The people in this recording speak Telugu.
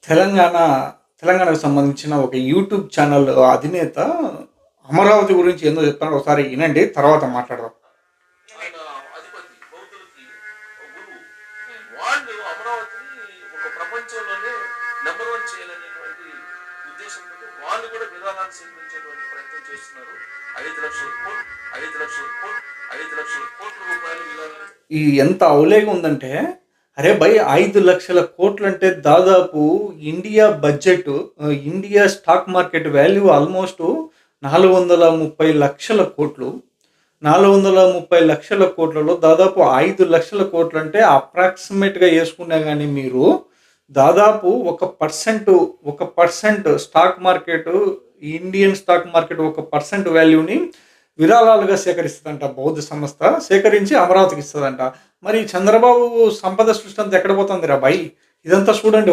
తెలంగాణ తెలంగాణకు సంబంధించిన ఒక యూట్యూబ్ ఛానల్ అధినేత అమరావతి గురించి ఏందో చెప్తాను, ఒకసారి వినండి, తర్వాత మాట్లాడదాం. ఆయన అధిపతి బౌద్ధులకి గురువు. వాళ్ళు అమరావతిని ఒక ప్రపంచంలోనే నెంబర్ వన్ చేయాలనేటువంటి ఉద్దేశంతో వాళ్ళు కూడా విరాళాలు సేకరించేటువంటి ప్రయత్నం చేస్తున్నారు. 5,00,000 కోట్లు 5,00,000 కోట్లు 5,00,000 కోట్ల రూపాయలు విరాళాలు. ఈ ఎంత అవులేగా ఉందంటే, అరే భయ్ 5,00,000 కోట్లు అంటే దాదాపు India budget, India stock market value almost 430 లక్షల కోట్లు. 430 లక్షల కోట్లలో దాదాపు 5,00,000 కోట్లు అంటే అప్రాక్సిమేట్గా వేసుకున్నా కానీ మీరు దాదాపు 1% stock market, Indian stock market 1% వాల్యూని విరాళాలుగా సేకరిస్తుందంట బౌద్ధ సంస్థ. సేకరించి అమరావతికి ఇస్తుందంట. మరి చంద్రబాబు సంపద సృష్టి అంతా ఎక్కడ పోతుంది రా భయ్? ఇదంతా చూడండి.